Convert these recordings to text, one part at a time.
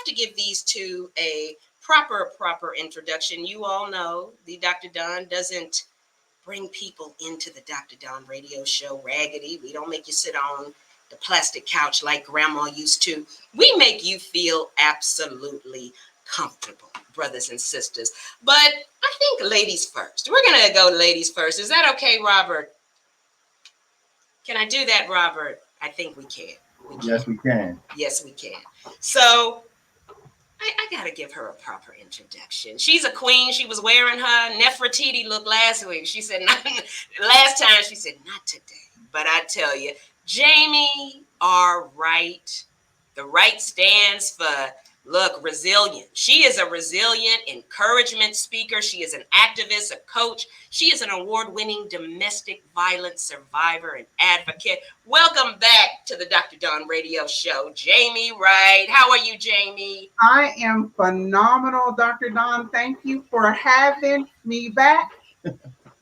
to give these two a proper introduction. You all know the Dr. Don doesn't bring people into the Dr. Don radio show raggedy. We don't make you sit on the plastic couch like grandma used to. We make you feel absolutely comfortable, brothers and sisters. But I think ladies first. We're going to go ladies first. Is that okay, Robert? Can I do that, Robert? I think we can. Yes, we can. Yes, we can. So I got to give her a proper introduction. She's a queen. She was wearing her Nefertiti look last week. She said, not, last time, she said, not today. But I tell you, Jamie R. Wright. The Wright stands for, look, resilient. She is a resilient encouragement speaker. She is an activist, a coach. She is an award-winning domestic violence survivor and advocate. Welcome back to the Dr. Don radio show, Jamie Wright. How are you, Jamie? I am phenomenal, Dr. Don. Thank you for having me back.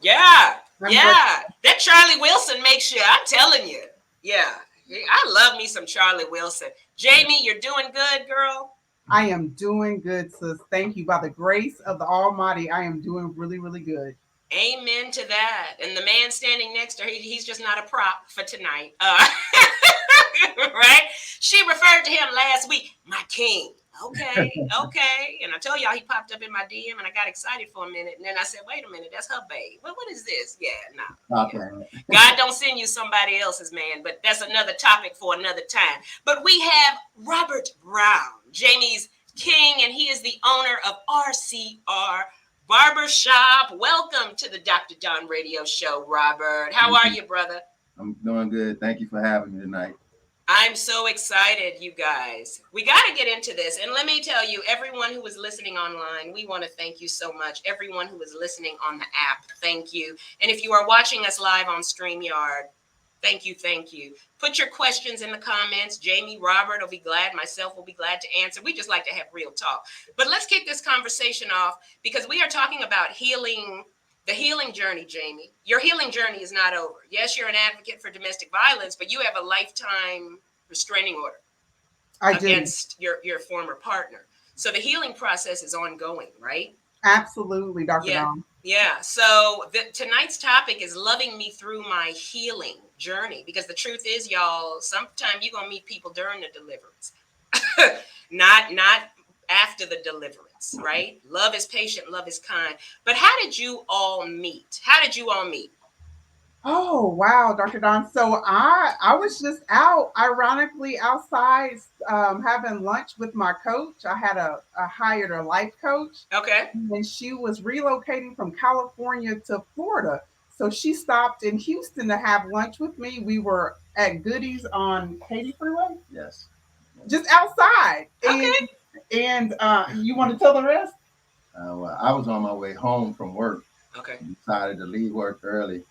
Yeah. That Charlie Wilson makes you, I'm telling you. Yeah. I love me some Charlie Wilson. Jamie, you're doing good, girl? I am doing good, sis. Thank you. By the grace of the Almighty, I am doing really, really good. Amen to that. And the man standing next to her, he's just not a prop for tonight. Right? She referred to him last week, my king. Okay. And I told y'all he popped up in my DM and I got excited for a minute. And then I said, wait a minute, that's her babe. What is this? Yeah, no. Okay. God don't send you somebody else's man, but that's another topic for another time. But we have Robert Brown, Jamie's king, and he is the owner of RCR Barbershop. Welcome to the Dr. Don radio show, Robert. How are you, brother? I'm doing good. Thank you for having me tonight. I'm so excited, you guys. We got to get into this. And let me tell you, everyone who is listening online, we want to thank you so much. Everyone who is listening on the app, thank you. And if you are watching us live on StreamYard, thank you. Put your questions in the comments. Jamie, Robert will be glad. Myself will be glad to answer. We just like to have real talk. But let's kick this conversation off because we are talking about healing. The healing journey, Jamie. Your healing journey is not over. Yes, you're an advocate for domestic violence, but you have a lifetime restraining order against your former partner. So the healing process is ongoing, right? Absolutely, Dr. Don. Yeah. So tonight's topic is loving me through my healing journey, because the truth is, y'all, sometimes you're going to meet people during the deliverance, not after the deliverance, right? Love is patient, love is kind. But how did you all meet? Oh, wow, Dr. Don. So I was just ironically outside having lunch with my coach. I hired a life coach. Okay. And she was relocating from California to Florida. So she stopped in Houston to have lunch with me. We were at Goodies on Katy Freeway. Yes. Just outside. Okay. And you want to tell the rest? Well, I was on my way home from work. Okay. Decided to leave work early.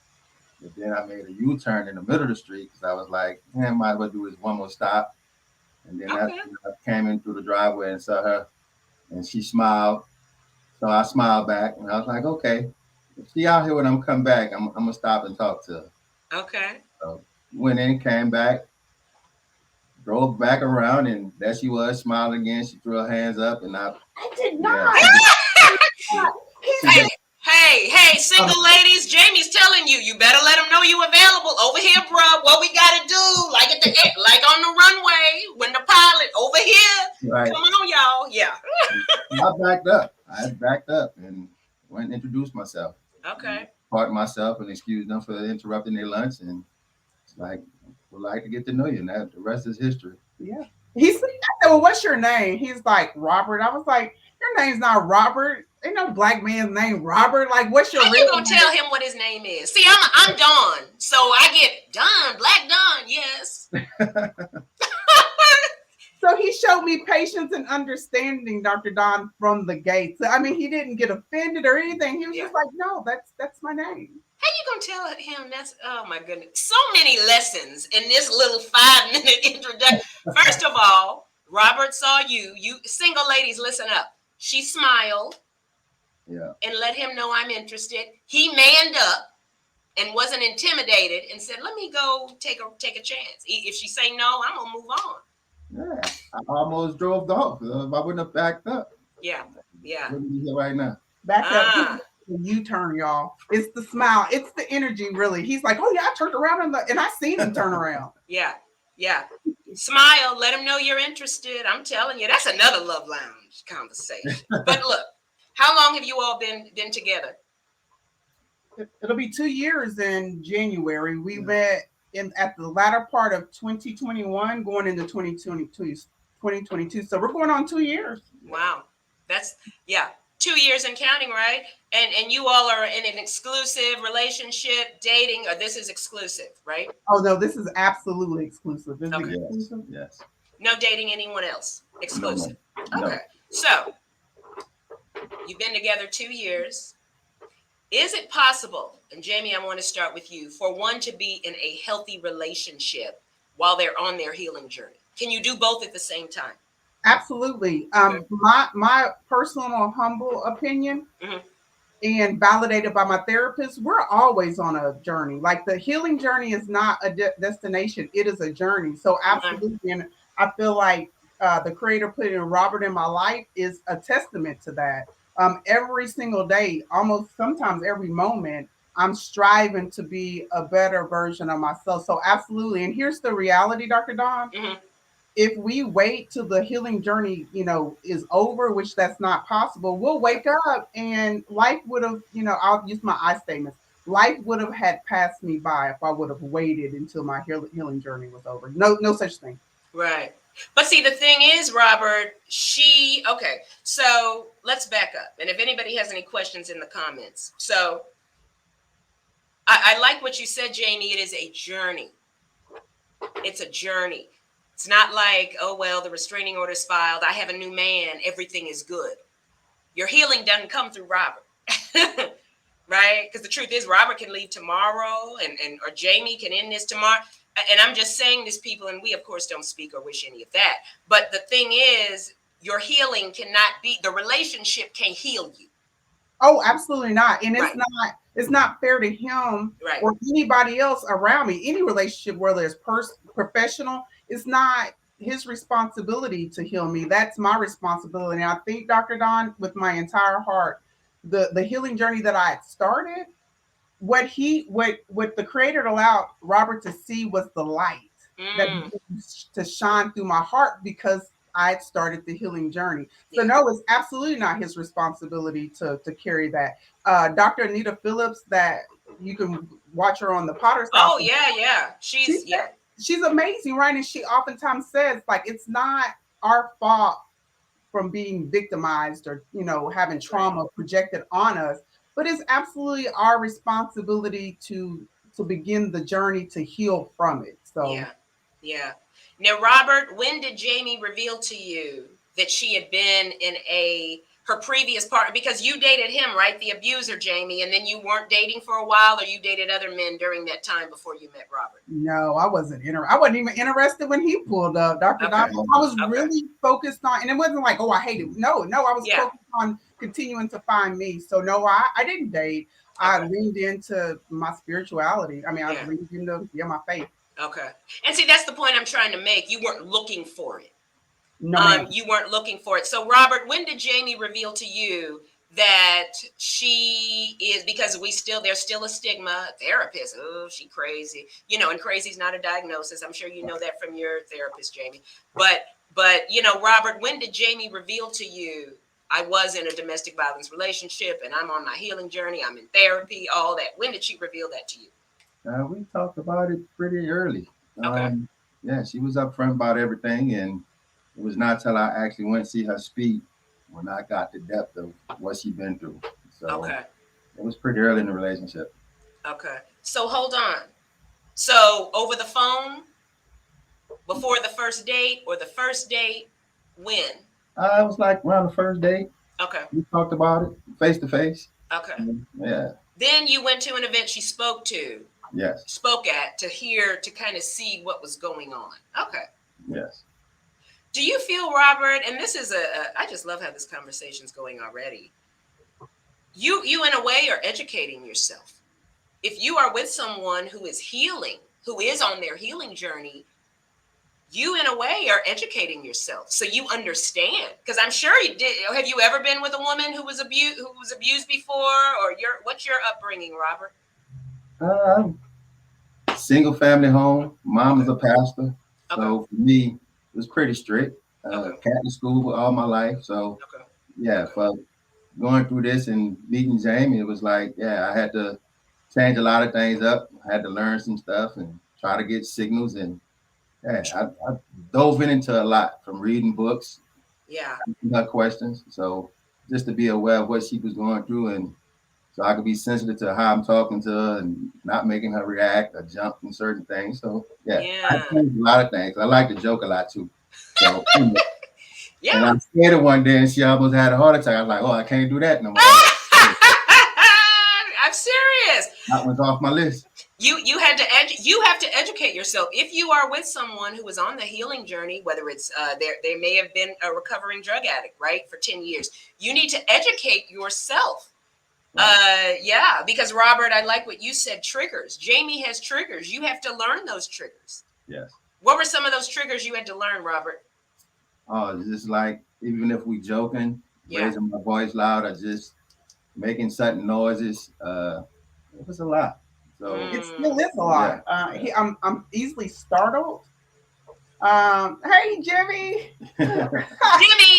But then I made a U-turn in the middle of the street because I was like, might as well do this one more stop. And then I came in through the driveway and saw her, and she smiled. So I smiled back, and I was like, okay, if she out here when I'm coming back, I'm going to stop and talk to her. Okay. So went in, came back, drove back around, and there she was, smiling again. She threw her hands up, and I did not. Yeah. Hey, single ladies, Jamie's telling you, you better let them know you available. Over here, bro, what we got to do, like on the runway, when the pilot, over here. Right. Come on, y'all. Yeah. I backed up and went and introduced myself. Okay. Pardoned myself and excused them for interrupting their lunch, and it's like, would like to get to know you. And the rest is history. Yeah. I said, well, what's your name? He's like, Robert. I was like, your name's not Robert. Ain't no black man's name Robert. Like, what's your real name? How you gonna tell him what his name is? See, I'm Dawn. So I get Dawn, Black Dawn, yes. So he showed me patience and understanding, Dr. Don, from the gate. So, I mean, he didn't get offended or anything. He was just like, no, that's my name. How you gonna tell him that's, oh my goodness. So many lessons in this little 5-minute introduction. First of all, Robert saw you single ladies, listen up. She smiled. Yeah. And let him know I'm interested. He manned up and wasn't intimidated and said, let me go take a chance. If she say no, I'm gonna move on. Yeah, I almost drove off. If I wouldn't have backed up, Yeah. I Yeah. wouldn't be here right now. Back up. Ah. U-turn, y'all. It's the smile. It's the energy, really. He's like, oh yeah, I turned around and I seen him turn around. Yeah. Yeah. Smile. Let them know you're interested. I'm telling you, that's another Love Lounge conversation. But look, how long have you all been together? It'll be 2 years in January. We Yeah. met in at the latter part of 2021, going into 2022. 2022. So we're going on 2 years. Wow. That's yeah. 2 years and counting, right? And you all are in an exclusive relationship, dating, or this is exclusive, right? Oh no, this is absolutely exclusive. This is Okay. Yes, exclusive. yes. No dating anyone else. No, Exclusive. no, Okay. no. So you've been together 2 years. Is it possible, and Jamie, I want to start with you, for one to be in a healthy relationship while they're on their healing journey? Can you do both at the same time? Absolutely. Okay. My personal humble opinion Hmm. and validated by my therapist, we're always on a journey. Like the healing journey is not a destination, it is a journey. So, absolutely. And I feel like the creator putting Robert in my life is a testament to that. Every single day, almost sometimes every moment, I'm striving to be a better version of myself. So, absolutely. And here's the reality, Dr. Don, Hmm. if we wait till the healing journey, is over, which that's not possible, we'll wake up and life would have, I'll use my I statements. Life would have had passed me by if I would have waited until my healing journey was over. No, no such thing. Right. But see, the thing is, Robert, okay, so let's back up. And if anybody has any questions in the comments. So I like what you said, Jamie. It is a journey. It's a journey. It's not like, oh, well, the restraining order is filed. I have a new man. Everything is good. Your healing doesn't come through Robert. Right? Because the truth is, Robert can leave tomorrow or Jamie can end this tomorrow. And I'm just saying this, people, and we, of course, don't speak or wish any of that. But the thing is, your healing cannot be, the relationship can't heal you. Oh, absolutely not. And Right. It's not fair to him Right. or anybody else around me. Any relationship, whether it's professional, it's not his responsibility to heal me. That's my responsibility. And I think, Dr. Don, with my entire heart, the healing journey that I had started, what the creator allowed Robert to see was the light that Mm, to shine through my heart because I had started the healing journey. So yeah. no, it's absolutely not his responsibility to carry that. Dr. Anita Phillips, that you can watch her on the Potter's House. Oh, yeah, yeah. She Yeah. she's amazing, right? And she oftentimes says, like, it's not our fault from being victimized or having Right. trauma projected on us, but it's absolutely our responsibility to begin the journey to heal from it. So Yeah. Yeah. Now, Robert, when did Jamie reveal to you that she had been in her previous partner? Because you dated him, right? The abuser, Jamie, and then you weren't dating for a while, or you dated other men during that time before you met Robert? no, I wasn't even interested when he pulled up, Dr. Okay. Don. I was Okay. really focused on, and it wasn't like, oh, I hate it. No, I was Yeah. focused on continuing to find me. So no, I didn't date. I Okay. leaned into my spirituality. I mean, I Yeah. leaned into my faith. Okay. And see, that's the point I'm trying to make. You weren't looking for it. No, ma'am. You weren't looking for it. So, Robert, when did Jamie reveal to you that she is, because there's still a stigma, therapist, oh, she crazy, and crazy's not a diagnosis. I'm sure you know that from your therapist, Jamie. But, Robert, when did Jamie reveal to you, I was in a domestic violence relationship and I'm on my healing journey, I'm in therapy, all that? When did she reveal that to you? We talked about it pretty early. Okay. Yeah, she was upfront about everything, and it was not till I actually went to see her speak when I got the depth of what she'd been through. So Okay. it was pretty early in the relationship. Okay. So hold on. So over the phone, before the first date, or the first date, when? It was like around the first date. Okay. We talked about it face to face. Okay. Yeah. Then you went to an event she spoke Yes. at to kind of see what was going on. Okay. Yes. Do you feel, Robert, and this is I just love how this conversation's going already. You in a way are educating yourself. If you are with someone who is healing, who is on their healing journey, you in a way are educating yourself so you understand, because I'm sure you did. Have you ever been with a woman who was abused before, or what's your upbringing, Robert? Uh, Single family home. Mom is a pastor, Okay. so for me, it was pretty strict. Okay. Catholic school all my life, so Okay. yeah. Okay. For going through this and meeting Jamie, it was like, yeah, I had to change a lot of things up. I had to learn some stuff and try to get signals, and yeah, I dove into a lot from reading books, Yeah. asking her questions, so just to be aware of what she was going through and so I could be sensitive to how I'm talking to her and not making her react or jump from certain things. So yeah, I Yeah. changed a lot of things. I like to joke a lot too. So and Yeah. I scared her one day and she almost had a heart attack. I was like, oh, I can't do that no more. I'm serious. That one's off my list. You had to you have to educate yourself. If you are with someone who is on the healing journey, whether it's they may have been a recovering drug addict, right, for 10 years, you need to educate yourself. Right. Yeah, because Robert, I like what you said, triggers. Jamie has triggers. You have to learn those triggers. Yes. What were some of those triggers you had to learn, Robert? Oh, it's just like even if we joking, Yeah. raising my voice loud or just making certain noises, it was a lot. So It still is a lot. yeah. I'm easily startled. Hey Jimmy.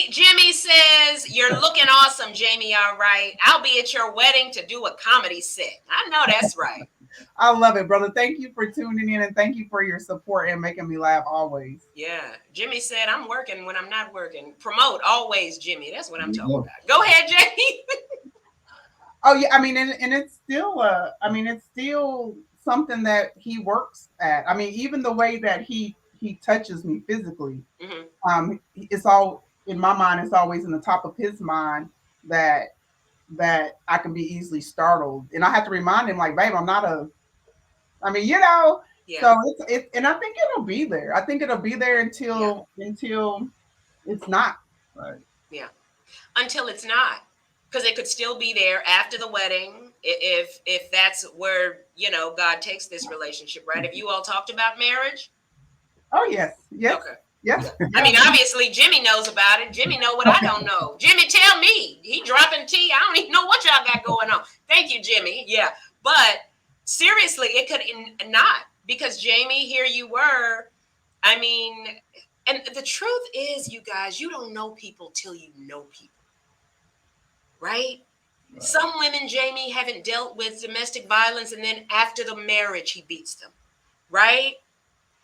Jimmy says, "You're looking awesome, Jamie. All right. I'll be at your wedding to do a comedy set." I know that's right. I love it, brother. Thank you for tuning in and thank you for your support and making me laugh always. Yeah. Jimmy said, "I'm working when I'm not working. Promote always, Jimmy." That's what I'm There you talking go. about. Go ahead, Jamie. Oh yeah, I mean, and it's still it's still something that he works at. I mean, even the way that he touches me physically, Mhm. it's all in my mind. It's always in the top of his mind that I can be easily startled, and I have to remind him, like, babe, I'm not a. I mean, you know. Yeah. So and I think it'll be there. I think it'll be there until it's not. Right. Yeah. Until it's not, because it could still be there after the wedding, if that's where God takes this relationship, right? Have you all talked about marriage? Oh yes, yes, Okay. yes, Yeah. I yes. mean, obviously Jimmy knows about it. Jimmy know what I don't know. Jimmy, tell me. He dropping tea. I don't even know what y'all got going on. Thank you, Jimmy. Yeah. But seriously, it could not, because Jamie, here you were. I mean, and the truth is, you guys, you don't know people till you know people, right? Right. Some women, Jamie, haven't dealt with domestic violence, and then after the marriage, he beats them, right?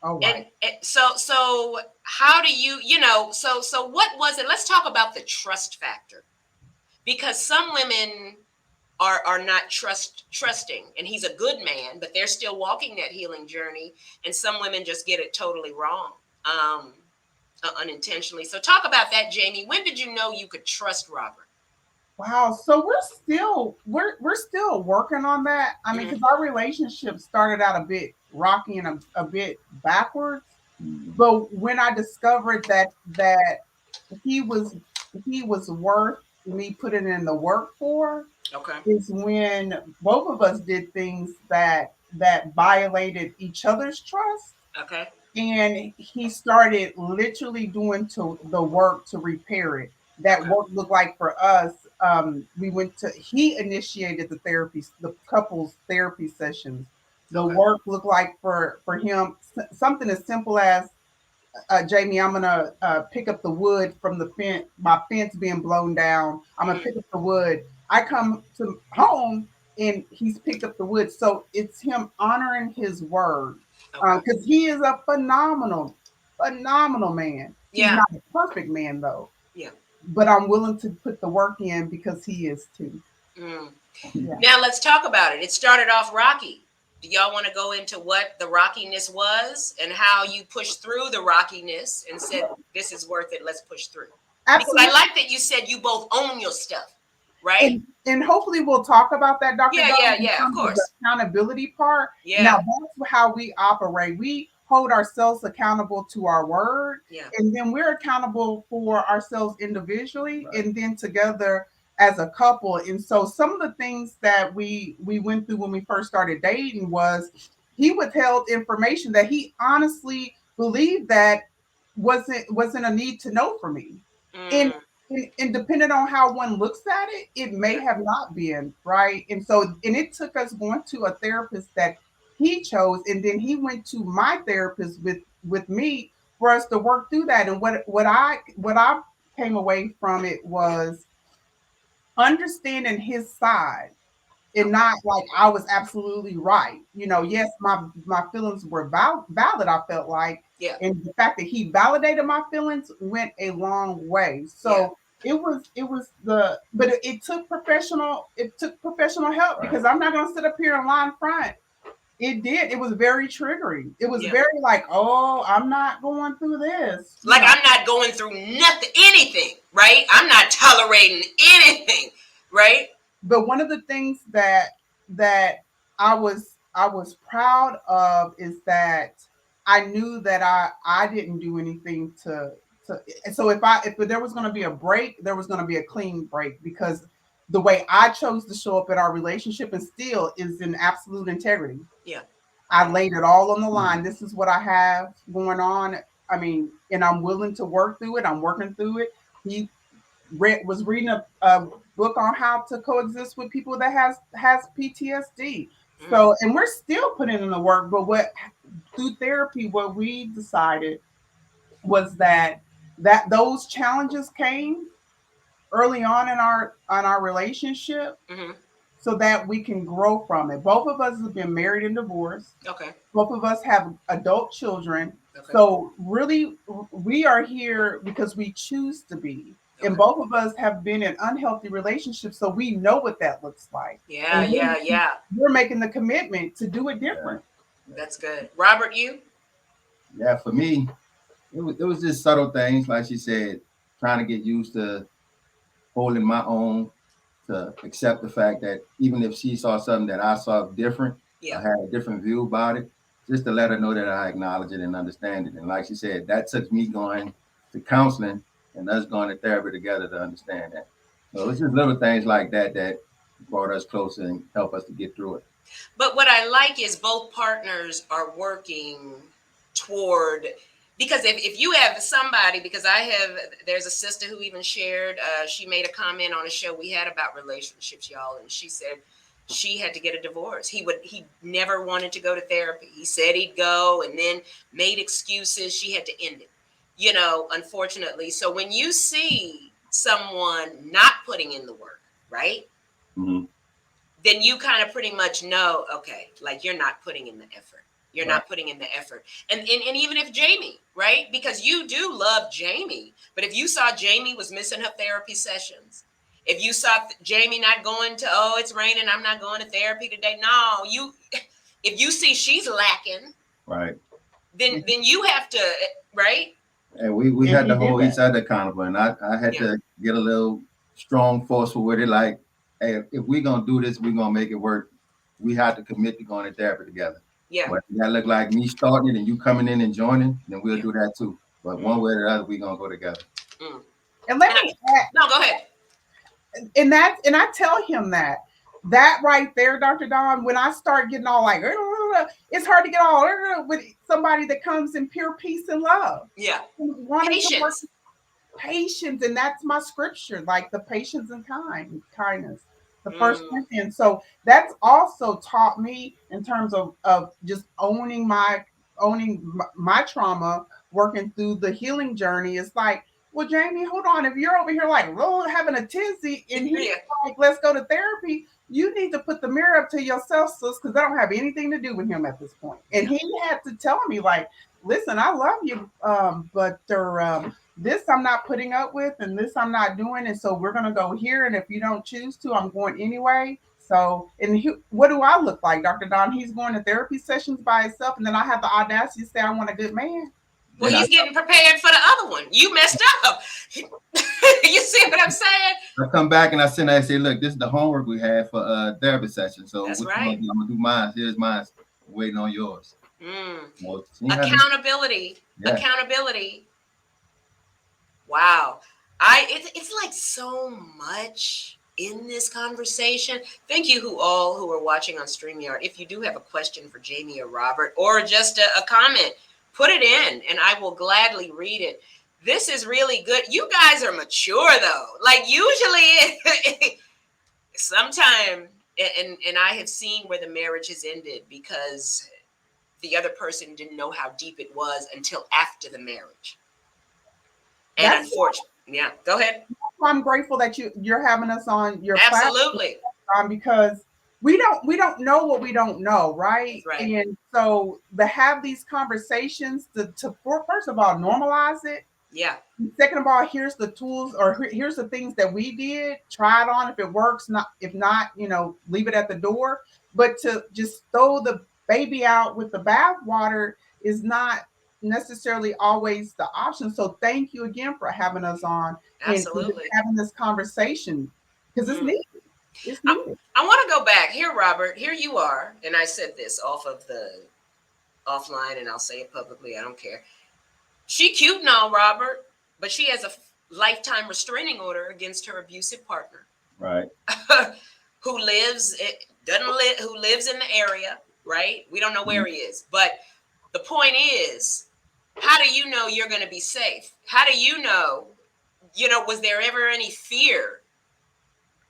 Oh right. And so how do so what was it? Let's talk about the trust factor, because some women are not trusting, and he's a good man, but they're still walking that healing journey, and some women just get it totally wrong, unintentionally. So talk about that, Jamie. When did you know you could trust Robert? Wow. So we're still working on that. I mean, Mhm. because our relationship started out a bit rocky and a bit backwards. Mhm. But when I discovered that he was he was worth me putting in the work for, Okay. is when both of us did things that violated each other's trust. Okay. And he started literally doing to the work to repair it. That Okay. work looked like for us. We went to he initiated the couples therapy sessions. The Okay. work looked like for him something as simple as Jamie, I'm gonna pick up the wood from the fence. My fence being blown down. I'm gonna Mhm. pick up the wood. I come to home and he's picked up the wood. So it's him honoring his word Okay. because he is a phenomenal man. He's Yeah. not a perfect man though, Yeah. but I'm willing to put the work in because he is too. Mm. Yeah. Now let's talk about it. It started off rocky. Do y'all want to go into what the rockiness was and how you pushed through the rockiness and said, "This is worth it. Let's push through"? Because I Absolutely. like that you said you both own your stuff, right? And hopefully we'll talk about that, Dr. Yeah, Dawn, yeah, in yeah, of terms of the course. accountability part. Now Yeah, that's how we operate. We hold ourselves accountable to our word, yeah. and then we're accountable for ourselves individually, Right. and then together as a couple. And so some of the things that we went through when we first started dating was he withheld information that he honestly believed that wasn't a need to know for me. And, Mm, and depending on how one looks at it, it may yeah. have not been right. And so, and it took us going to a therapist that he chose, and then he went to my therapist with me for us to work through that. And what I came away from it was understanding his side and Okay. not like I was absolutely right. Mhm. Yes, my feelings were valid. I felt like, Yeah. and the fact that he validated my feelings went a long way. Yeah. So it was but it took professional help Right. because I'm not gonna sit up here and lie in front. It did. It was very triggering. It was Yeah. very like, oh, I'm not going through this. Like I'm not going through nothing, anything, right? I'm not tolerating anything, right? But one of the things that I was proud of is that I knew that I didn't do anything to so if there was going to be a break, there was going to be a clean break because the way I chose to show up in our relationship and still is in absolute integrity. Yeah. I Yeah. laid it all on the line. This is what I have going on. I mean, and I'm willing to work through it. I'm working through it. He was reading a book on how to coexist with people that has PTSD. Mm, So, and we're still putting in the work. But what through therapy, what we decided was that those challenges came early on our relationship, hmm. so that we can grow from it. Both of us have been married and divorced. Okay. Both of us have adult children. Okay. So really, we are here because we choose to be. And Okay. both of us have been in unhealthy relationships, so we know what that looks like. Yeah. And Yeah. Yeah. we're making the commitment to do it Yeah. different. That's good. Robert, you? Yeah. For me, it was just subtle things, like she said, trying to get used to holding my own, to accept the fact that even if she saw something that I saw different, Yeah. I had a different view about it, just to let her know that I acknowledge it and understand it. And like she said, that took me going to counseling and us going to therapy together to understand that. So it's just little things like that that brought us closer and help us to get through it. But what I like is both partners are working toward, because if you have somebody, because there's a sister who even shared, she made a comment on a show we had about relationships, y'all, and she said she had to get a divorce. He never wanted to go to therapy. He said he'd go and then made excuses. She had to end it, unfortunately. So when you see someone not putting in the work, right? Mm-hmm. Then you kind of pretty much know, okay, like you're not putting in the effort. You're Right. not putting in the effort. And even if Jamie, right? Because you do love Jamie, but if you saw Jamie was missing her therapy sessions, if you saw Jamie not going to, oh, it's raining, I'm not going to therapy today. No, if you see she's lacking, Right. then you have to, right? And we And had to he did hold each that. other accountable. And I had Yeah, to get a little strong, forceful with it. Like, hey, if we're gonna do this, we're gonna make it work. We have to commit to going to therapy together. yeah, But that look like me starting it and you coming in and joining, then we'll yeah. do that too. But one Mm, way or the other, we're gonna go together. mm. And let And me add, no, go ahead. and I tell him that right there, Dr. Don, when I start getting all like, it's hard to get all with somebody that comes in pure peace and love, Yeah, wanting to work patience. patience, and that's my scripture, like the patience and kindness, the First Mm, Corinthians. So that's also taught me in terms of just owning my trauma, working through the healing journey. It's like, well, Jamie, hold on. If you're over here like having a tizzy, and he's yeah, like, let's go to therapy, you need to put the mirror up to yourself, sis, because I don't have anything to do with him at this point. And yeah. he had to tell me, like, listen, I love you, but this I'm not putting up with, and this I'm not doing, and so we're gonna go here. And if you don't choose to, I'm going anyway. So, and what do I look like, Dr. Don? He's going to therapy sessions by himself, and then I have the audacity to say I want a good man. Well, And I, he's getting prepared for the other one. You messed up. You see what I'm saying? I come back and I send her and say, look, this is the homework we had for therapy session. So That's what you gonna right. do? I'm gonna do mine. Here's mine. Waiting on yours. Mm. Well, she had to, Accountability. yeah. Accountability. Wow. It's like so much in this conversation. Thank you who are watching on StreamYard. If you do have a question for Jamie or Robert or just a comment, put it in and I will gladly read it. This is really good. You guys are mature though. Like usually sometime and I have seen where the marriage has ended because the other person didn't know how deep it was until after the marriage. And That's unfortunately, yeah, go ahead. why I'm grateful that you're having us on your platform, Absolutely. because we don't know what we don't know, right? That's right. And so to have these conversations first of all normalize it. Yeah. Second of all, here's the tools, or here's the things that we did. Try it on. If it works, not if not, leave it at the door. But to just throw the baby out with the bathwater is not necessarily always the option. So thank you again for having us on and just Absolutely. having this conversation because it's Mm. needed. It's I, needed. I want to go back here, Robert. Here you are, and I said this off of the offline, and I'll say it publicly. I don't care. She cute now, Robert, but she has a lifetime restraining order against her abusive partner, Right. who lives doesn't live who lives in the area. Right? We don't know where he is, but the point is, how do you know you're going to be safe? How do you know? Was there ever any fear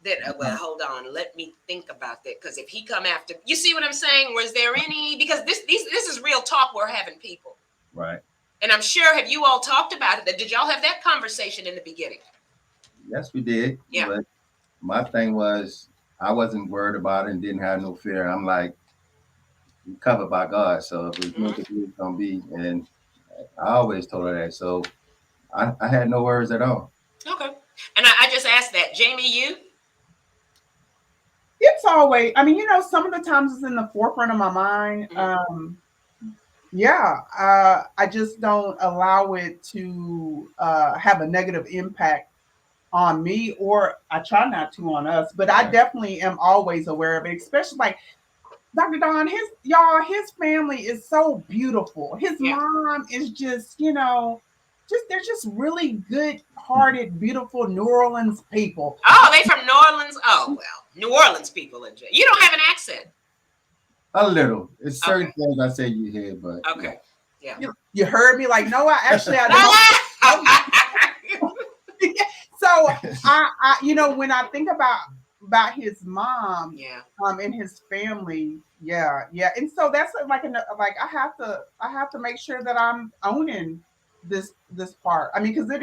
that well, hold on, let me think about that, because if he come after, you see what I'm saying? Was there any, because this is real talk we're having, people, Right. and I'm sure, have you all talked about it? Did y'all have that conversation in the beginning? Yes, we did. Yeah. But my thing was, I wasn't worried about it and didn't have no fear. I'm like, I'm covered by God. So if it's meant to be, it's gonna be. And I always told her that. So I had no worries at all. Okay. And I just asked that, Jamie, you? It's always. I mean, some of the times it's in the forefront of my mind. Yeah, I just don't allow it to have a negative impact on me, or I try not to on us. But I definitely am always aware of it, especially like Dr. Don. His family is so beautiful. His mom is just they're just really good-hearted, beautiful New Orleans people. Oh, they from New Orleans? Oh, well, New Orleans people. You don't have an accent. A little. It's certain things I say you hear, but okay. Yeah. You heard me like, no, I don't. So when I think about his mom, and his family, yeah, and so that's like I have to make sure that I'm owning this part. I mean, because I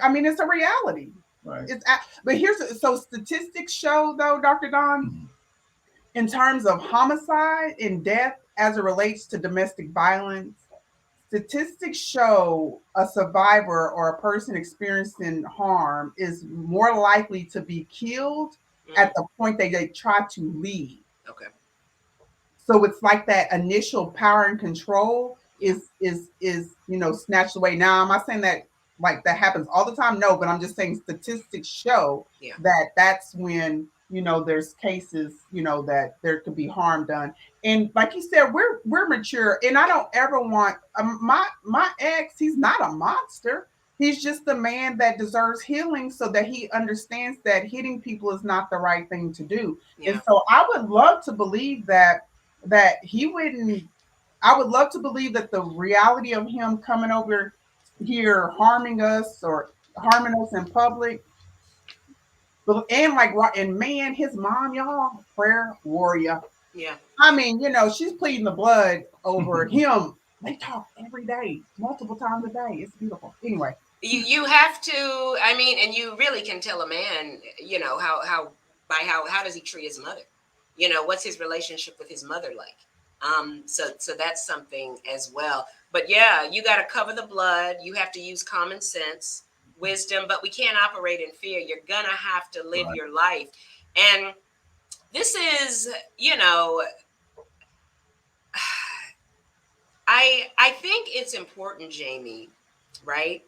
mean, it's a reality. right. But so statistics show though, Dr. Don, in terms of homicide and death as it relates to domestic violence, statistics show a survivor or a person experiencing harm is more likely to be killed at the point that they try to leave. Okay. So it's like that initial power and control is snatched away. Now, am I saying that like that happens all the time? No, but I'm just saying statistics show that that's when there's cases that there could be harm done. And like you said, we're mature, and I don't ever want my ex. He's not a monster. He's just a man that deserves healing, so that he understands that hitting people is not the right thing to do. And so I would love to believe that he wouldn't. I would love to believe that the reality of him coming over here harming us or harming us in public, but and man, his mom, y'all, prayer warrior. Yeah. I mean, she's pleading the blood over him. They talk every day, multiple times a day. It's beautiful. Anyway, you have to. I mean, and you really can tell a man, how does he treat his mother? What's his relationship with his mother like? So that's something as well. But yeah, you got to cover the blood. You have to use common sense, wisdom, but we can't operate in fear. You're gonna have to live your life, and this is, I think it's important, Jamie, right?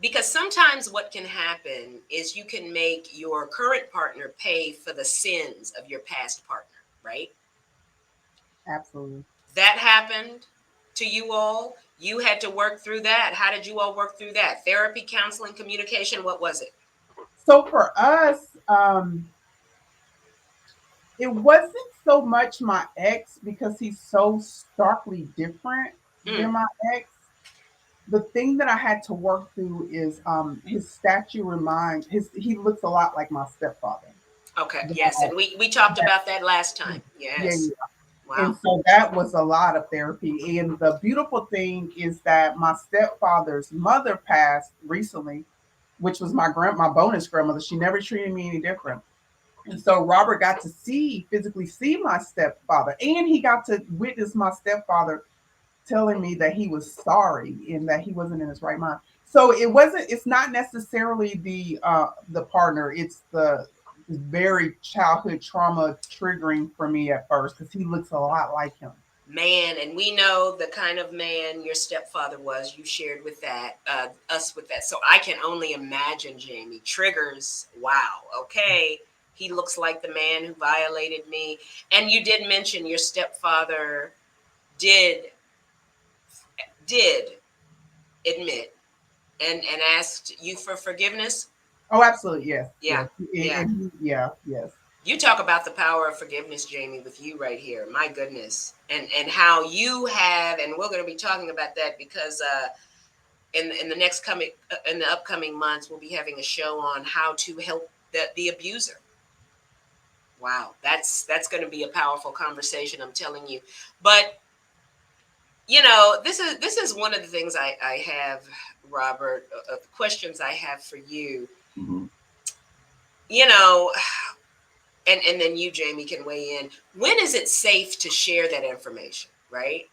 Because sometimes what can happen is you can make your current partner pay for the sins of your past partner, right? absolutely. That happened to you all. You had to work through that. How did you all work through that? Therapy, counseling, communication, what was it? So for us, it wasn't so much my ex because he's so starkly different. than my ex. The thing that I had to work through is his statue reminds his he looks a lot like my stepfather. Okay. Yes, That, and we talked about that last yeah, time. yeah, Yes. yeah. Wow. And so that was a lot of therapy. And the beautiful thing is that my stepfather's mother passed recently, which was my bonus grandmother. She never treated me any different. And so Robert got to physically see my stepfather, and he got to witness my stepfather telling me that he was sorry and that he wasn't in his right mind. So it's not necessarily the partner, it's the very childhood trauma triggering for me at first because he looks a lot like him. Man, and we know the kind of man your stepfather was. You shared with that, us with that. So I can only imagine, Jamie. Triggers. Wow. Okay. He looks like the man who violated me. And you did mention your stepfather did did admit and asked you for forgiveness. Oh, absolutely, yes, Yeah. yes, Yeah. yeah, yes. You talk about the power of forgiveness, Jamie, with you right here. My goodness. And how you have, and we're going to be talking about that because in the next coming in the upcoming months we'll be having a show on how to help the abuser. Wow, that's going to be a powerful conversation, I'm telling you. But this is one of the things I have, Robert, questions I have for you. Mm-hmm. You know, and then you, Jamie, can weigh in. When is it safe to share that information, right?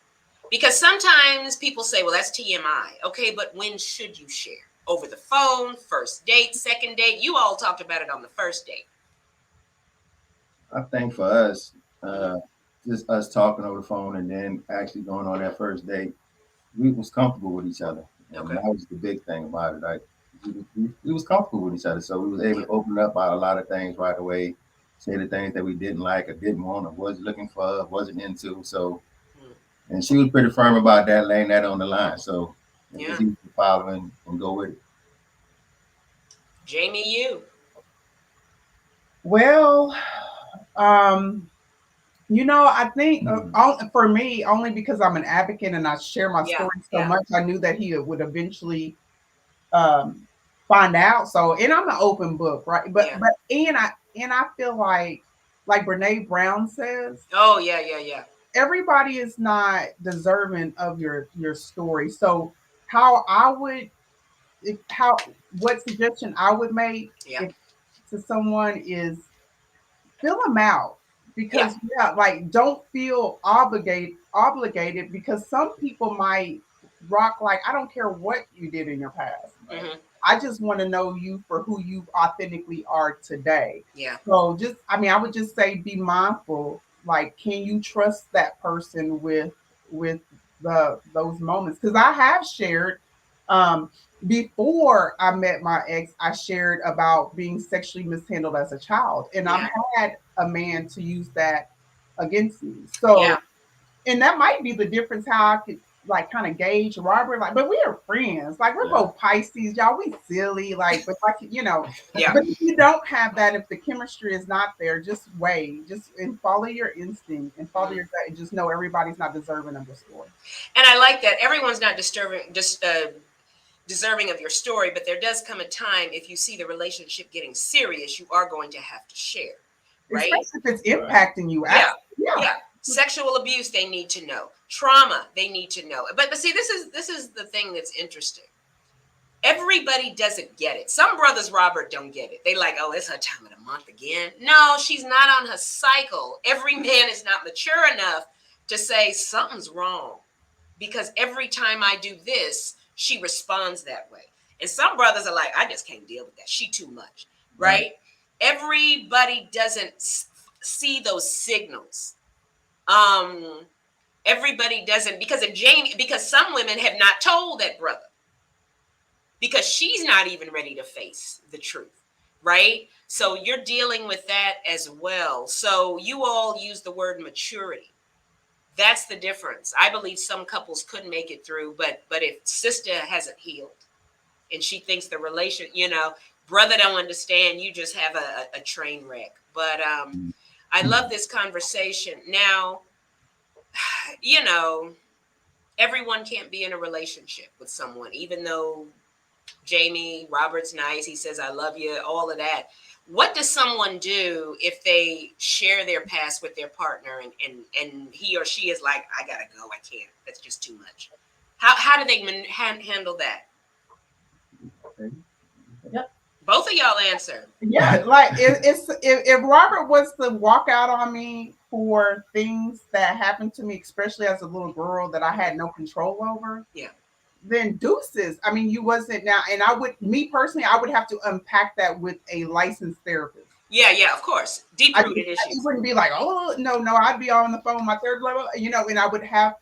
Because sometimes people say, well, that's TMI. Okay, but when should you share? Over the phone, first date, second date? You all talked about it on the first date. I think for us, Mm-hmm. just us talking over the phone and then actually going on that first date, we was comfortable with each other, and Okay. that was the big thing about it. Like we was comfortable with each other, so we was able Yeah. to open up about a lot of things right away, say the things that we didn't like or didn't want or wasn't looking for, or wasn't into. So, Mm. and she was pretty firm about that, laying that on the line. So it was Yeah. easy to follow and go with it. Jamie, you. Well, um, I think Mhm. for me, only because I'm an advocate and I share my Yeah. story so Yeah. much, I knew that he would eventually um, find out. So, and I'm an open book, right? Yeah. And I feel like Brene Brown says, Oh, yeah, yeah, yeah. everybody is not deserving of your story. So, how I would, how what suggestion I would make Yeah. if to someone is fill them out Yeah. because yeah, like don't feel obligated because some people might rock like I don't care what you did in your past. Like, Mm-hmm. I just want to know you for who you authentically are today. Yeah. So I would just say be mindful. Like, can you trust that person with those moments? Because I have shared um before I met my ex, I shared about being sexually mishandled as a child, and I've Yeah. had a man to use that against me. Yeah. So, and that might be the difference how I could like kind of gauge Robert. Like, but we are friends. Like, we're Yeah. both Pisces, y'all. We silly, like, but like Yeah. But if you don't have that, if the chemistry is not there, just wait, just and follow your instinct and follow Mm. your gut, and just know everybody's not deserving of the story. And I like that. Everyone's not disturbing, just deserving of your story, but there does come a time if you see the relationship getting serious, you are going to have to share, right? Especially if it's Right. impacting you. Yeah, Yeah. yeah. Sexual abuse, they need to know. Trauma, they need to know. But see, this is the thing that's interesting. Everybody doesn't get it. Some brothers, Robert, don't get it. They like, oh, it's her time of the month again. No, she's not on her cycle. Every man is not mature enough to say something's wrong because every time I do this, she responds that way. And some brothers are like, I just can't deal with that. She too much, Right. right? Everybody doesn't see those signals. Um, everybody doesn't because some women have not told that brother because she's not even ready to face the truth, right? So you're dealing with that as well. So you all use the word maturity. That's the difference. I believe some couples could make it through, but if sister hasn't healed and she thinks the brother don't understand, you just have a train wreck. But I love this conversation. Now, you know, everyone can't be in a relationship with someone, even though Robert's nice. He says, I love you, all of that. What does someone do if they share their past with their partner and he or she is like, I gotta go, I can't, that's just too much? How do they handle that? Yep. Both of y'all answer. Yeah, like if Robert was to walk out on me for things that happened to me, especially as a little girl that I had no control over, Yeah. then deuces. I mean, you wasn't now, and me personally, I would have to unpack that with a licensed therapist. Yeah, of course. Deep rooted It issues. wouldn't be like, oh no, I'd be on the phone with my third level, and I would have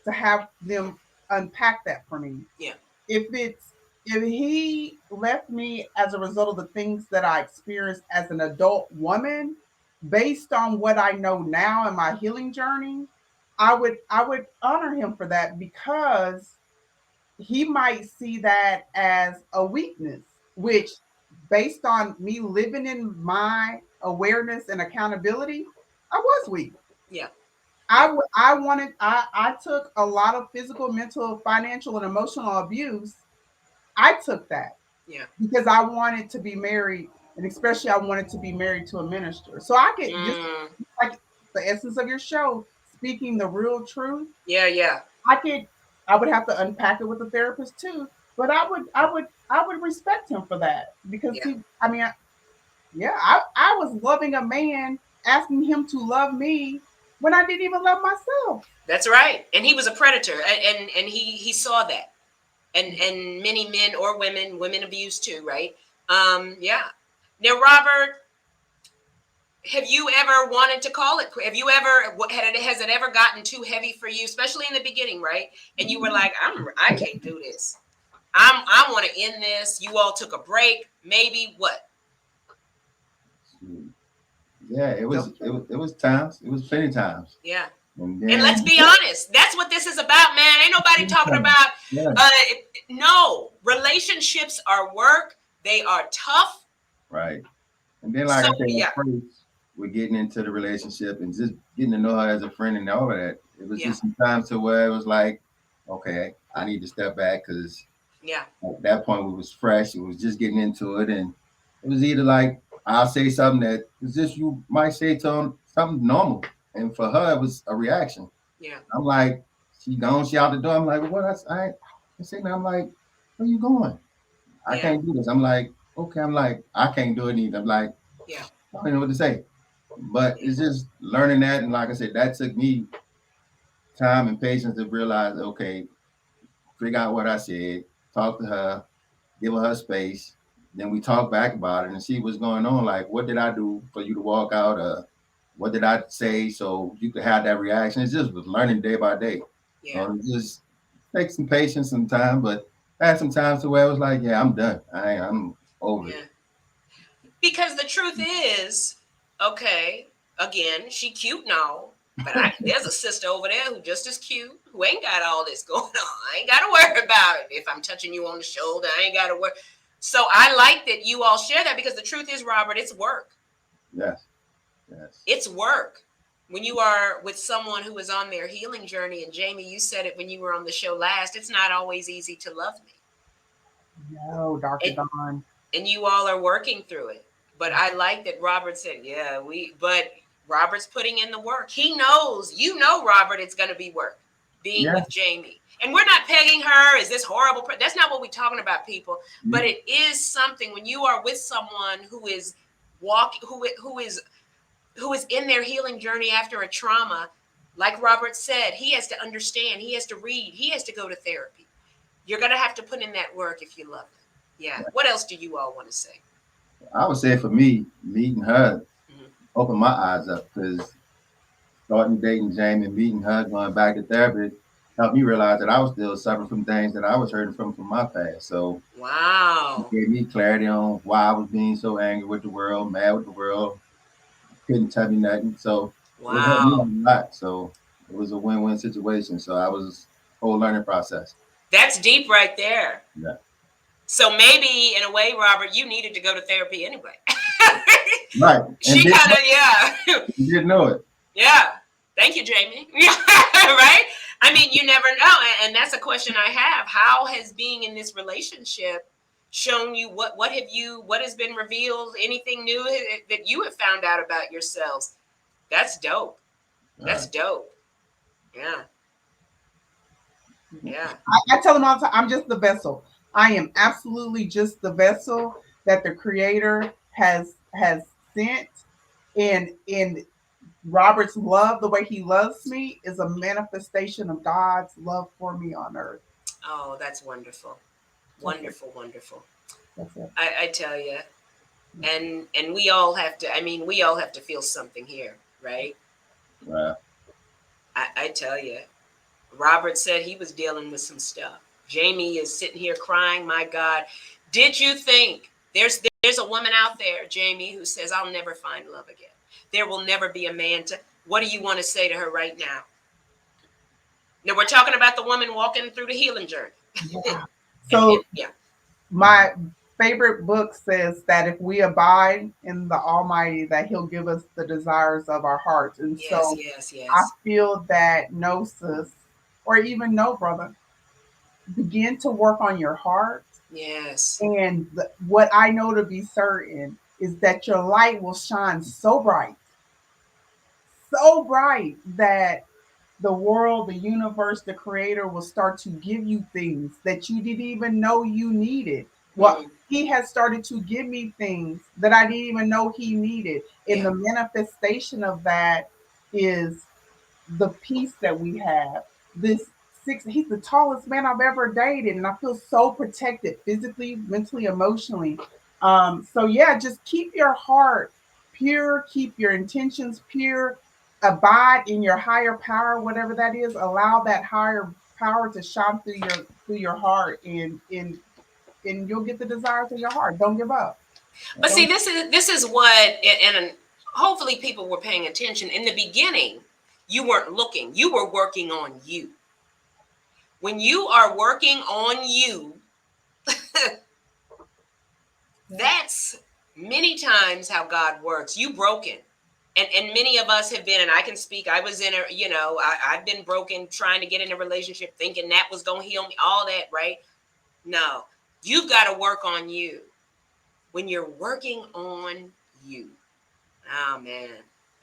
to have them unpack that for me. Yeah. If he left me as a result of the things that I experienced as an adult woman, based on what I know now in my healing journey, I would honor him for that, because he might see that as a weakness, which, based on me living in my awareness and accountability, I was weak. Yeah. I took a lot of physical, mental, financial, and emotional abuse. I took that Yeah. because I wanted to be married, and especially I wanted to be married to a minister. So I could just, like the essence of your show, speaking the real truth. Yeah. I would have to unpack it with a therapist too, but I would respect him for that, because Yeah. I was loving a man, asking him to love me when I didn't even love myself. That's right. And he was a predator, and he saw that. And many men or women abuse too, right? Yeah. Now, Robert, have you ever wanted to call it? Have you ever has it ever gotten too heavy for you, especially in the beginning, right? And you were like, I can't do this. I want to end this. You all took a break. Maybe what? Yeah, it was times. It was plenty times. Yeah. And let's be honest, that's what this is about, man. Ain't nobody talking about, no, relationships are work. They are tough. Right. And then, like I said, at first, we're getting into the relationship and just getting to know her as a friend and all of that. It was just some times to where it was like, okay, I need to step back, because at that point we was fresh. It was just getting into it, and it was either like I'll say something that is just you might say to him something normal, and for her it was a reaction. Yeah. I'm like, she gone, she out the door. I'm like, what? I sitting there. I'm like, where you going? I can't do this. I'm like, okay. I'm like, I can't do it either. I'm like, I don't know what to say. But it's just learning that, and like I said, that took me time and patience to realize, okay, figure out what I said, talk to her, give her space. Then we talk back about it and see what's going on. Like, what did I do for you to walk out? What did I say so you could have that reaction? It's just was learning day by day. Yeah. Just take some patience and time, but I had some times to where I was like, yeah, I'm done. I'm over it. Because the truth is, okay, again, she cute now, but there's a sister over there who just as cute, who ain't got all this going on. I ain't got to worry about it. If I'm touching you on the shoulder, I ain't got to worry. So I like that you all share that, because the truth is, Robert, it's work. Yes. It's work. When you are with someone who is on their healing journey, and Jamie, you said it when you were on the show last, it's not always easy to love me. No, Dr. Dawn. And you all are working through it. But I like that Robert said, but Robert's putting in the work. He knows, Robert, it's going to be work being with Jamie. And we're not pegging her. Is this horrible? That's not what we're talking about, people. But it is something when you are with someone who is who is in their healing journey after a trauma. Like Robert said, he has to understand. He has to read. He has to go to therapy. You're going to have to put in that work if you love them. Yeah. What else do you all want to say? I would say for me, meeting her opened my eyes up, because starting dating Jamie and meeting her, going back to therapy, helped me realize that I was still suffering from things that I was hurting from my past. So it gave me clarity on why I was being so angry with the world, mad with the world, couldn't tell me nothing. So it helped me a lot. So it was a win-win situation. So I was a whole learning process. That's deep right there. Yeah. So maybe in a way, Robert, you needed to go to therapy anyway. Right. She kind of, You didn't know it. Yeah. Thank you, Jamie. Right? I mean, you never know. And that's a question I have. How has being in this relationship shown you what has been revealed? Anything new that you have found out about yourselves? That's dope. That's dope. Yeah. Yeah. I tell them all the time, I'm just the vessel. I am absolutely just the vessel that the Creator has sent, and in Robert's love, the way he loves me, is a manifestation of God's love for me on earth. Oh, that's wonderful. That's it. Wonderful, wonderful. That's it. I tell you. And we all have to, I mean, we all have to feel something here, right? Right. I tell you. Robert said he was dealing with some stuff. Jamie is sitting here crying, my God. Did you think there's a woman out there, Jamie, who says, I'll never find love again. There will never be a man to, what do you want to say to her right now? Now we're talking about the woman walking through the healing journey. Yeah. So yeah. My favorite book says that if we abide in the Almighty, that He'll give us the desires of our hearts. And Yes, so yes, I yes. feel that no sis, or even no brother, begin to work on your heart. Yes. And what I know to be certain is that your light will shine so bright that the world, the universe, the creator will start to give you things that you didn't even know you needed. What he has started to give me things that I didn't even know he needed. And Yeah. the manifestation of that is the peace that we have. This he's the tallest man I've ever dated, and I feel so protected physically, mentally, emotionally. So yeah, just keep your heart pure, keep your intentions pure, abide in your higher power, whatever that is. Allow that higher power to shine through your heart, and you'll get the desires of your heart. Don't give up. But see, Don't. this is what, and hopefully people were paying attention. In the beginning, you weren't looking. You were working on you. When you are working on you, that's many times how God works. You broken. And many of us have been, and I can speak, I was in a, I've been broken trying to get in a relationship thinking that was going to heal me, all that, right? No, you've got to work on you. When you're working on you, oh man,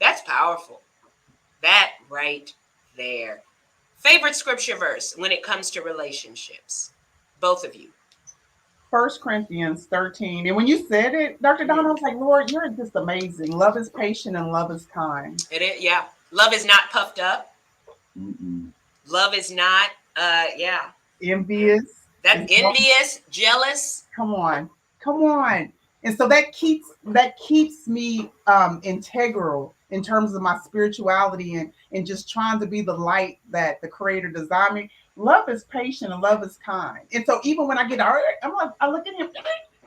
that's powerful. That right there. Favorite scripture verse when it comes to relationships? Both of you. 1 Corinthians 13. And when you said it, Dr. Donna, I was like, Lord, you're just amazing. Love is patient and love is kind. It is, yeah. Love is not puffed up. Mm-mm. Love is not, yeah. Envious. That envious, jealous. Come on. Come on. And so that keeps me integral in terms of my spirituality, and just trying to be the light that the creator designed me. Love is patient and love is kind. And so even when I get alright, I'm like, I look at him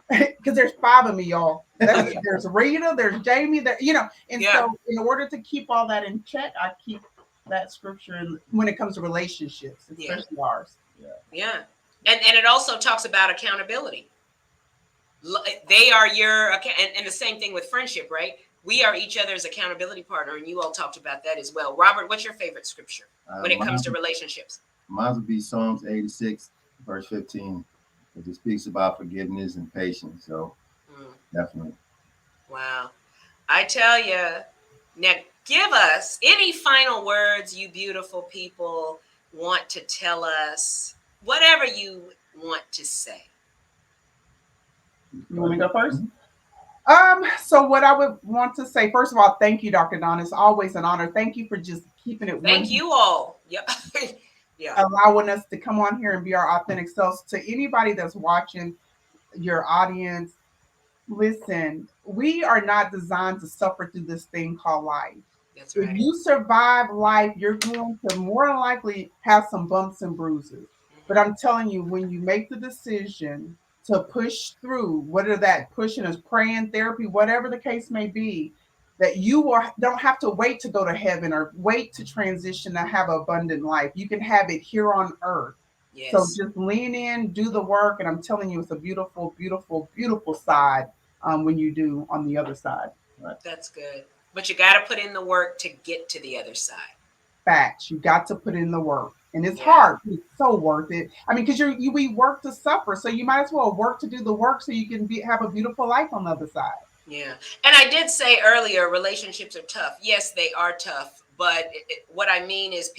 because there's five of me, y'all. There's Rita, there's Jamie, and Yeah. so in order to keep all that in check, I keep that scripture when it comes to relationships, especially ours. Yeah. And it also talks about accountability. They are your, and the same thing with friendship, right? We are each other's accountability partner, and you all talked about that as well. Robert, what's your favorite scripture when it comes to relationships? Mine would be Psalms 86, verse 15. It speaks about forgiveness and patience. So definitely. Wow. I tell you, now give us any final words you beautiful people want to tell us, whatever you want to say. You want me to go first? So what I would want to say, first of all, thank you, Dr. Don. It's always an honor. Thank you for just keeping it. Thank you all. Yep. Yeah. Allowing us to come on here and be our authentic selves. To anybody that's watching, your audience, listen, we are not designed to suffer through this thing called life. That's right. If you survive life, you're going to more than likely have some bumps and bruises. But I'm telling you, when you make the decision to push through, whether that pushing is praying, therapy, whatever the case may be, that don't have to wait to go to heaven or wait to transition to have an abundant life. You can have it here on earth. Yes. So just lean in, do the work, and I'm telling you, it's a beautiful, beautiful, beautiful side when you do on the other side. Right. That's good. But you got to put in the work to get to the other side. facts. You got to put in the work. And it's Yeah. hard. It's so worth it. I mean, because we work to suffer. So you might as well work to do the work so you can have a beautiful life on the other side. Yeah. And I did say earlier, relationships are tough. Yes, they are tough. But what I mean is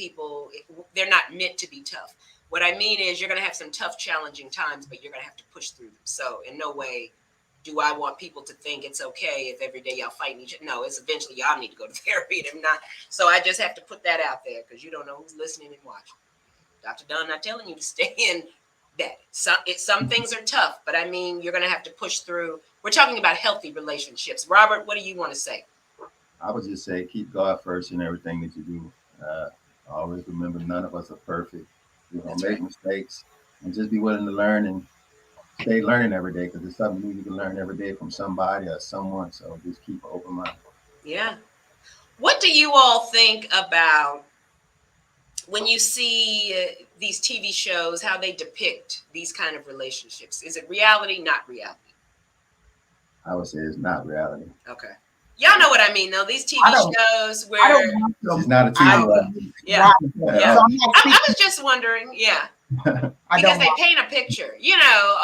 they're not meant to be tough. What I mean is you're going to have some tough, challenging times, but you're going to have to push through them. So in no way do I want people to think it's okay if every day y'all fighting each other. No, it's eventually y'all need to go to therapy. And not. So I just have to put that out there because you don't know who's listening and watching. Dr. Dunn not telling you to stay in that. Some things are tough, but I mean, you're going to have to push through. We're talking about healthy relationships. Robert, what do you want to say? I would just say keep God first in everything that you do. Always remember none of us are perfect. You're going to make mistakes and just be willing to learn and stay learning every day because it's something new you can learn every day from somebody or someone. So just keep an open mind. Yeah. What do you all think about when you see these TV shows, how they depict these kind of relationships? Is it reality, not reality? I would say it's not reality. Okay. Y'all know what I mean, though. These TV shows where I don't want them. She's not a TV. Yeah. Yeah. So I was just wondering, yeah. Because they paint a picture,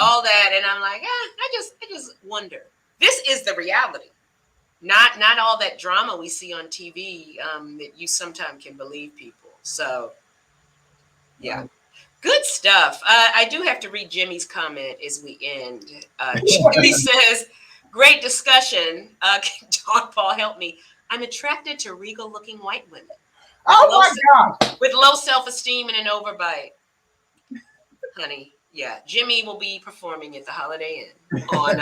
all that, and I'm like, I just wonder. This is the reality. Not all that drama we see on TV that you sometimes can believe people. So, yeah. Good stuff. I do have to read Jimmy's comment as we end. Jimmy says, great discussion. Don Paul, help me. I'm attracted to regal-looking white women. Oh, my God. With low self-esteem and an overbite. Honey, yeah. Jimmy will be performing at the Holiday Inn on...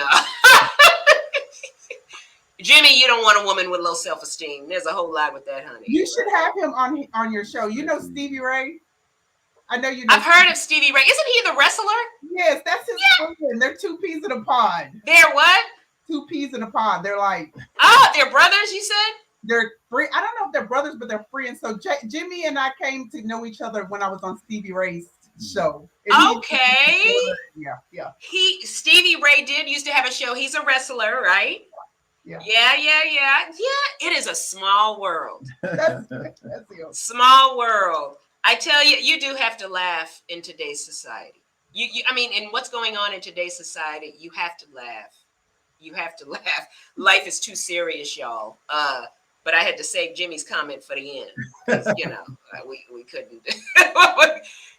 Jimmy, you don't want a woman with low self-esteem. There's a whole lot with that, honey. You should have him on your show. You know Stevie Ray? I know you know. I've heard of Stevie Ray. Isn't he the wrestler? Yes, that's his friend. They're two peas in a pod. They're what? Two peas in a pod. They're like... Oh, they're brothers, you said? They're free. I don't know if they're brothers, but they're friends. So Jimmy and I came to know each other when I was on Stevie Ray's show. Okay. Yeah. Stevie Ray used to have a show. He's a wrestler, right? Yeah. It is a small world. That's small world. I tell you, you do have to laugh in today's society. I mean, in what's going on in today's society, you have to laugh. You have to laugh. Life is too serious, y'all. But I had to save Jimmy's comment for the end. We couldn't.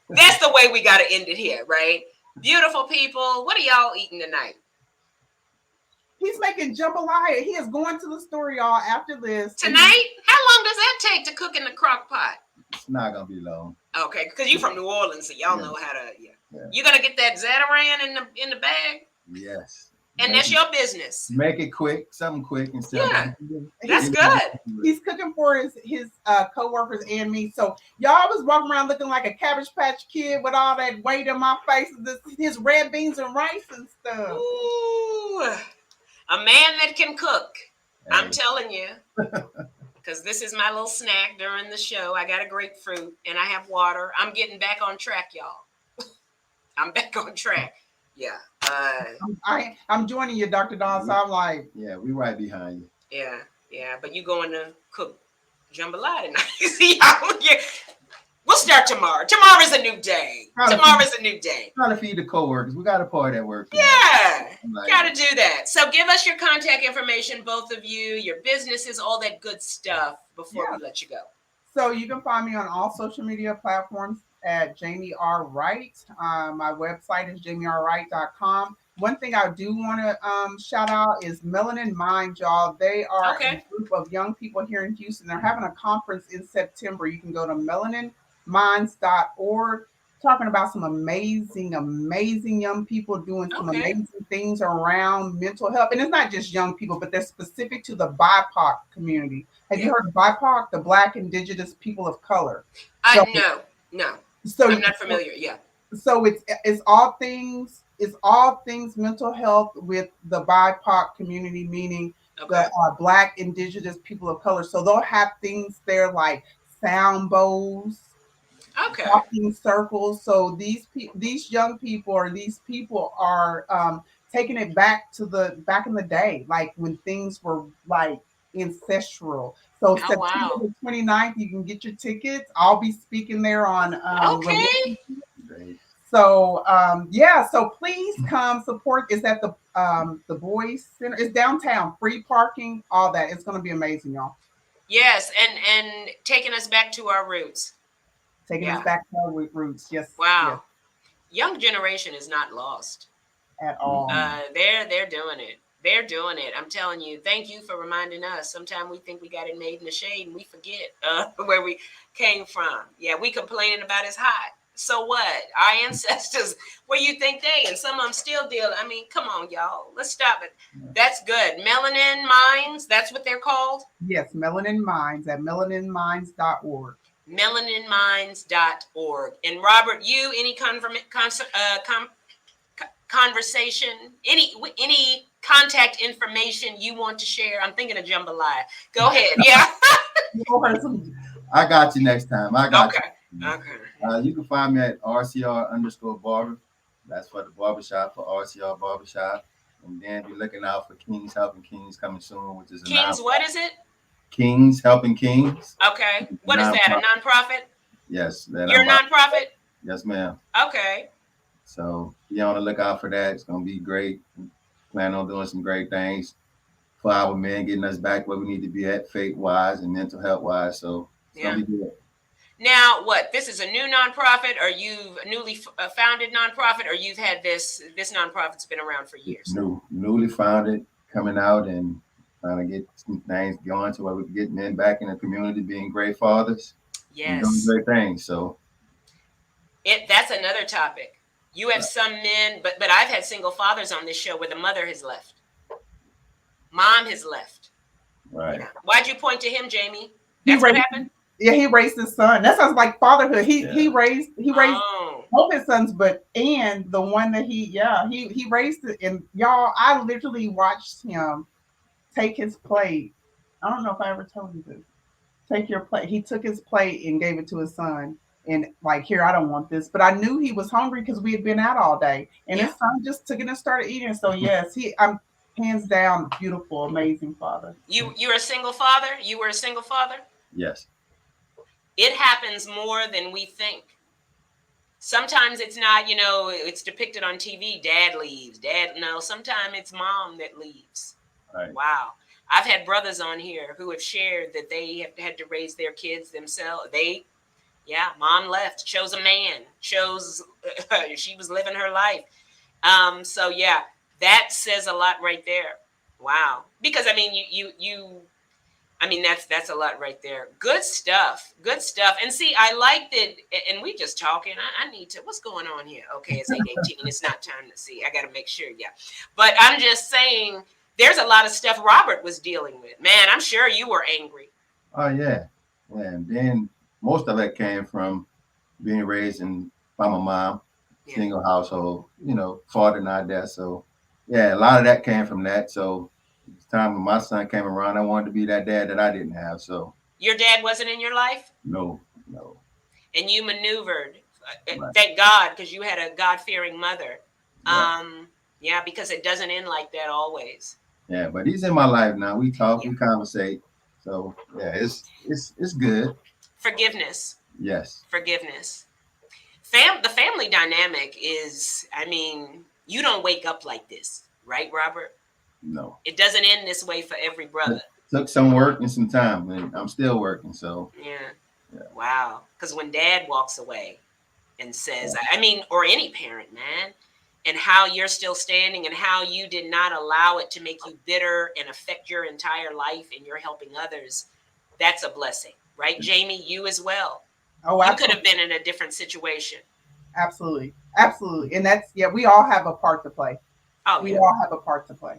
That's the way we got to end it here, right? Beautiful people. What are y'all eating tonight? He's making jambalaya. He is going to the store, y'all, after this. Tonight? How long does that take to cook in the crock pot? It's not going to be long. Okay, because you're from New Orleans, so y'all know how to, You going to get that Zatarain in the bag? Yes. And that's your business. Make it quick, something quick instead. That's good. He's cooking for his co-workers and me. So y'all was walking around looking like a Cabbage Patch Kid with all that weight in my face. His red beans and rice and stuff. Ooh, a man that can cook. Hey. I'm telling you. Because this is my little snack during the show. I got a grapefruit and I have water. I'm getting back on track, y'all. I'm back on track. Yeah. I'm joining you, Dr. Don. So I'm like, yeah, we right behind you. Yeah. But you going to cook jambalaya tonight? We'll start tomorrow. Tomorrow's a new day. Tomorrow's a new day. Trying to feed the coworkers. We got a party at work. Yeah, got to do that. So give us your contact information, both of you, your businesses, all that good stuff before we let you go. So you can find me on all social media platforms at Jamie R. Wright. My website is jamierwright.com. One thing I do want to shout out is Melanin Mind, y'all. They are a group of young people here in Houston. They're having a conference in September. You can go to melaninminds.org, talking about some amazing young people doing some amazing things around mental health. And it's not just young people, but they're specific to the BIPOC community. Have you heard of BIPOC, the Black Indigenous People of Color? No. So I'm not familiar. Yeah. So it's all things mental health with the BIPOC community, meaning the Black Indigenous People of Color. So they'll have things there like sound bowls, walking circles. So these young people are taking it back in the day, like when things were like ancestral. So Oh September wow. the 29th, you can get your tickets. I'll be speaking there on Okay. Great. so yeah, so please come support. It's at the Boys Center. It's downtown, free parking, all that. It's gonna be amazing, y'all. Yes, and taking us back to our roots. Taking us Yeah. back to our roots. Yes, yes, Wow. Young generation is not lost. at all. They're doing it. They're doing it. I'm telling you. Thank you for reminding us. Sometimes we think we got it made in the shade and we forget where we came from. Yeah, we complaining about it's hot. So what? Our ancestors, where you think they, and some of them still deal. I mean, come on, y'all. Let's stop it. That's good. Melanin mines. That's what they're called. Yes, Melanin Minds at melaninminds.org. Melaninminds.org. And Robert, you any conversation, any contact information you want to share? I'm thinking of jambalaya. Go ahead. Yeah. I got you next time. I got Okay. you. Okay. You can find me at RCR_barber. That's for the barbershop, for RCR Barbershop. And then be looking out for Kings Helping Kings coming soon, which is a Kings, what is it? Kings Helping Kings. Okay. What is that? A nonprofit? Yes. That You're a nonprofit? Yes, ma'am. Okay. So be on the lookout for that. It's gonna be great. Plan on doing some great things for our men, getting us back where we need to be at, faith wise and mental health wise. So it's gonna be good. Now, what? This is a new nonprofit, or you've newly founded nonprofit, or you've had this nonprofit's been around for years? Newly founded, coming out and trying to get some things going to where we can get men back in the community, being great fathers, and doing Yes. great things. So That's another topic. You have some men, but I've had single fathers on this show where the mother has left, mom has left. right. Yeah. Why'd you point to him, Jamie? That's what happened. Yeah, he raised his son. That sounds like fatherhood. He raised Oh. both his sons, but and the one that he raised it. And y'all, I literally watched him take his plate. I don't know if I ever told you this. Take your plate. He took his plate and gave it to his son. And like, here, I don't want this. But I knew he was hungry because we had been out all day. And Yeah. his son just took it and started eating. So yes, I'm hands down beautiful, amazing father. You're a single father? You were a single father? Yes. It happens more than we think. Sometimes it's not, it's depicted on TV. Dad leaves. No, sometimes it's mom that leaves. Right. Wow. I've had brothers on here who have shared that they have had to raise their kids themselves. Mom left, chose a man, chose, she was living her life. So yeah, that says a lot right there. Wow. Because I mean, that's a lot right there. Good stuff. Good stuff. And see, I liked it. And we just talking. I need to, what's going on here? Okay, it's 8:18. It's not time to see. I got to make sure. Yeah. But I'm just saying, there's a lot of stuff Robert was dealing with. Man, I'm sure you were angry. Oh yeah. And then most of it came from being raised by my mom, single household, father not there. So yeah, a lot of that came from that. So it's time when my son came around, I wanted to be that dad that I didn't have. So your dad wasn't in your life? No. And you maneuvered. Right. Thank God, because you had a God-fearing mother. Yeah, because it doesn't end like that always. Yeah, but he's in my life now. We talk, we conversate. So yeah, it's good. Forgiveness. Yes. Forgiveness. The family dynamic is, you don't wake up like this, right, Robert? No. It doesn't end this way for every brother. It took some work and some time, and I'm still working. So yeah. Wow. Because when dad walks away and says, or any parent, man, and how you're still standing and how you did not allow it to make you bitter and affect your entire life and you're helping others, that's a blessing, right? Jamie, you as well. Oh, absolutely. You could have been in a different situation. Absolutely. And that's, we all have a part to play. We all have a part to play.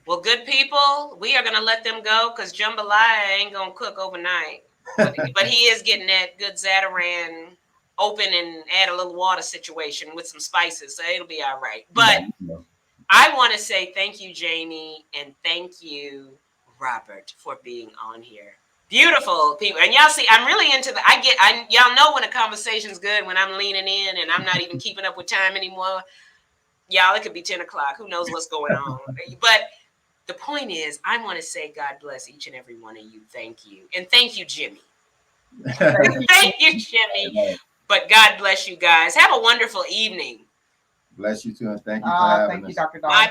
Well, good people, we are going to let them go because jambalaya ain't going to cook overnight. But he is getting that good Zatarain open and add a little water situation with some spices, so it'll be all right. But I want to say thank you, Jamie, and thank you, Robert, for being on here. Beautiful people. And y'all see, I'm really into y'all know when a conversation's good, when I'm leaning in and I'm not even keeping up with time anymore. Y'all, it could be 10 o'clock. Who knows what's going on? But The point is, I want to say God bless each and every one of you. Thank you. And thank you, Jimmy. Thank you, Jimmy. But God bless you guys. Have a wonderful evening. Bless you too, and thank you for having us. Thank you, Dr. Dawn. My